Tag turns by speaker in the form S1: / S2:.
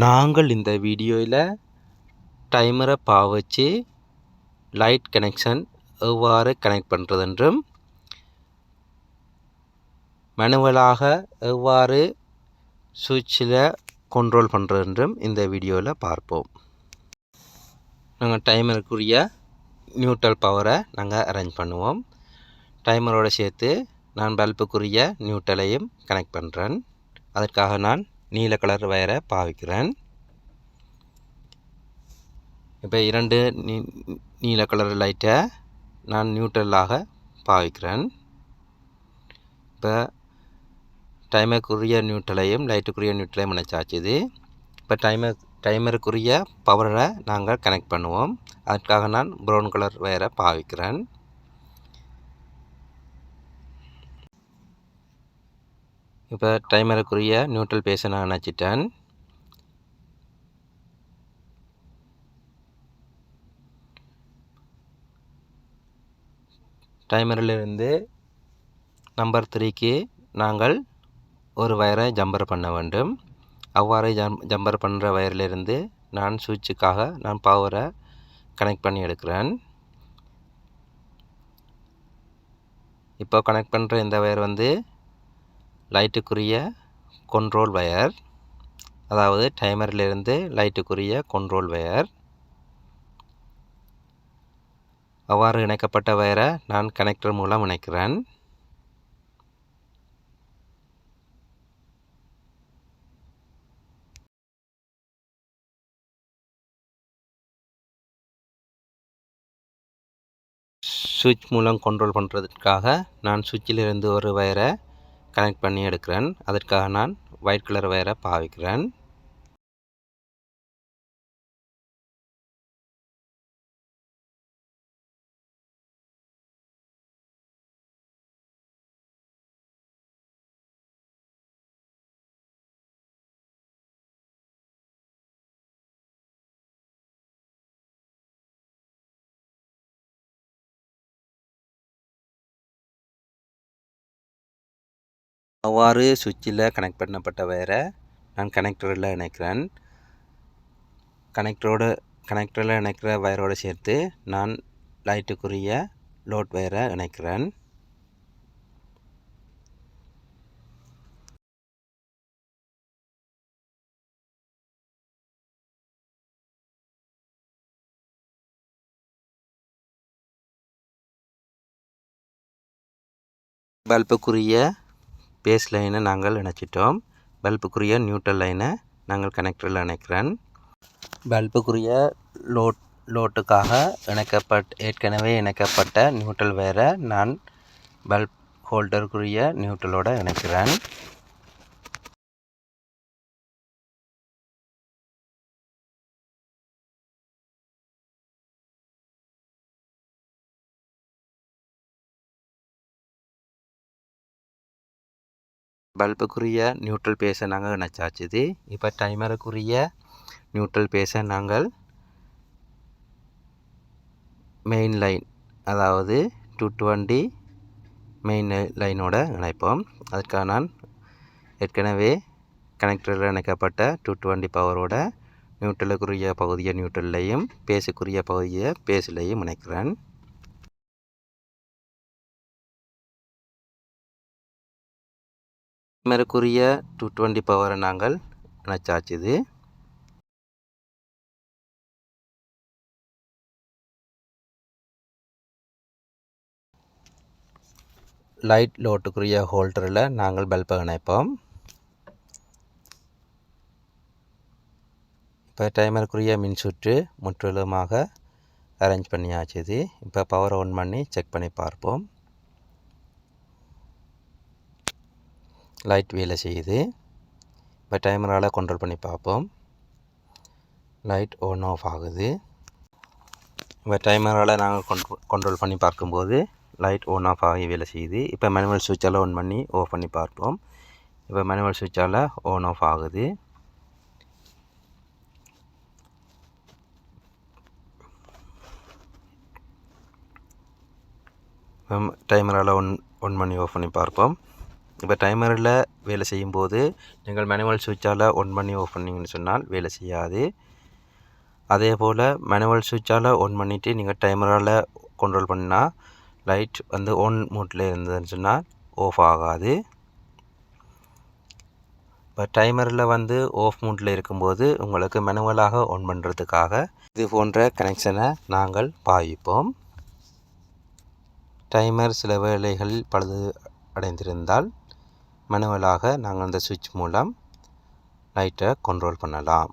S1: நாங்கள் இந்த வீடியோவில் டைமரை பாவிச்சு லைட் கனெக்ஷன் எவ்வாறு கனெக்ட் பண்ணுறதென்றும் மேனுவலாக எவ்வாறு சுவிட்சில் கண்ட்ரோல் பண்ணுறதென்றும் இந்த வீடியோவில் பார்ப்போம். நாங்கள் டைமருக்குரிய நியூட்ரல் பவரை நாங்கள் அரேஞ்ச் பண்ணுவோம். டைமரோடு சேர்த்து நான் பல்புக்குரிய நியூட்ரலையும் கனெக்ட் பண்ணுறேன். அதற்காக நான் நீல கலர் வயரை பாவிக்கிறேன். இப்போ 2 நீல கலர் லைட்டை நான் நியூட்ரலாக பாவிக்கிறேன். இப்போ டைமருக்குரிய நியூட்ரலையும் லைட்டுக்குரிய நியூட்ரலையும் இணைச்சாச்சுது. இப்போ டைமருக்குரிய பவரை நாங்கள் கனெக்ட் பண்ணுவோம். அதுக்காக நான் ப்ரௌன் கலர் வயரை பாவிக்கிறேன். இப்போ டைமருக்குரிய நியூட்ரல் பேஸை நான் இணைச்சிட்டேன். டைமரிலிருந்து நம்பர் 3க்கு நாங்கள் ஒரு வயரை ஜம்பர் பண்ண வேண்டும். அவ்வாறு ஜம்பர் பண்ணுற வயரிலிருந்து நான் சுவிட்சுக்காக நான் பவரை கனெக்ட் பண்ணி எடுக்கிறேன். இப்போ கனெக்ட் பண்ணுற இந்த வயர் லைட்டுக்குரிய கண்ட்ரோல் வயர், அதாவது டைமரிலிருந்து லைட்டுக்குரிய கண்ட்ரோல் வயர். அவ்வாறு இணைக்கப்பட்ட வயரை நான் கனெக்டர் மூலம் இணைக்கிறேன். சுவிட்ச் மூலம் கண்ட்ரோல் பண்ணுறதுக்காக நான் சுவிட்சிலிருந்து ஒரு வயரை கனெக்ட் பண்ணி எடுக்கிறேன். அதற்காக நான் ஒயிட் கலர் வயரை பாவிக்கிறேன். அவ்வாறு சுவிட்சில் கனெக்ட் பண்ணப்பட்ட வயரை நான் கனெக்டரில் இணைக்கிறேன். கனெக்டரில் இணைக்கிற வயரோடு சேர்த்து நான் லைட்டுக்குரிய லோட் வயரை இணைக்கிறேன். பல்புக்குரிய பேஸ் லைனை நாங்கள் இணைச்சிட்டோம். பல்புக்குரிய நியூட்ரல் லைனை நாங்கள் கனெக்டரில் இணைக்கிறேன். பல்புக்குரிய லோட்டுக்காக ஏற்கனவே இணைக்கப்பட்ட நியூட்ரல் வயரை நான் பல்ப் ஹோல்டருக்குரிய நியூட்ரலோடு இணைக்கிறேன். பல்புக்குரிய நியூட்ரல் பேஸை நாங்கள் இணைச்சாச்சுது. இப்போ டைமருக்குரிய நியூட்ரல் பேஸை நாங்கள் மெயின் லைன், அதாவது 220 மெயின் லைனோட இணைப்போம். அதுக்காக நான் ஏற்கனவே கனெக்டரில் இணைக்கப்பட்ட 220 பவரோட நியூட்ரலுக்குரிய பகுதியை நியூட்ரல்லையும் பேஸுக்குரிய பகுதியை பேஸ்லையும் இணைக்கிறேன். டைமருக்குரிய 220 பவரை நாங்கள் இணைச்சாச்சுது. லைட் லோட்டுக்குரிய ஹோல்டரில் நாங்கள் பல்பை இணைப்போம். இப்போ டைமருக்குரிய மின்சுற்று முற்றிலுமாக அரேஞ்ச் பண்ணியாச்சுது. இப்போ பவர் ஆன் பண்ணி செக் பண்ணி பார்ப்போம். லைட் வேலை செய்யுது. இப்போ டைமரால் கண்ட்ரோல் பண்ணி பார்ப்போம். லைட் ஆன் ஆஃப் ஆகுது. இப்போ டைமரால் நாங்கள் கண்ட்ரோல் பண்ணி பார்க்கும்போது லைட் ஆன் ஆஃப் ஆகி வேலை செய்யுது. இப்போ மேனுவல் சுவிட்சால் ஆன் பண்ணி ஆஃப் பண்ணி பார்ப்போம். இப்போ மேனுவல் சுவிட்சால் ஆன் ஆஃப் ஆகுது. டைமரால் ஒன் பண்ணி ஆஃப் பண்ணி பார்ப்போம். இப்போ டைமரில் வேலை செய்யும்போது நீங்கள் மேனுவல் சுவிட்சால் ஒன் பண்ணி ஆஃப் பண்ணிங்கன்னு சொன்னால் வேலை செய்யாது. அதே போல் மேனுவல் சுவிட்சால் ஒன் பண்ணிவிட்டு நீங்கள் டைமரால் கண்ட்ரோல் பண்ணால் லைட் வந்து ஆன் மோட்டில் இருந்ததுன்னு சொன்னால் ஆஃப் ஆகாது. இப்போ டைமரில் வந்து ஆஃப் மோட்டில் இருக்கும்போது உங்களுக்கு மேனுவலாக ஆன் பண்ணுறதுக்காக இது போன்ற கனெக்ஷனை நாங்கள் பாவிப்போம். டைமர் சில வேளைகளில் பழுது அடைந்திருந்தால் மேனுவலாக நாங்கள் அந்த சுவிட்ச் மூலம் லைட்டை கண்ட்ரோல் பண்ணலாம்.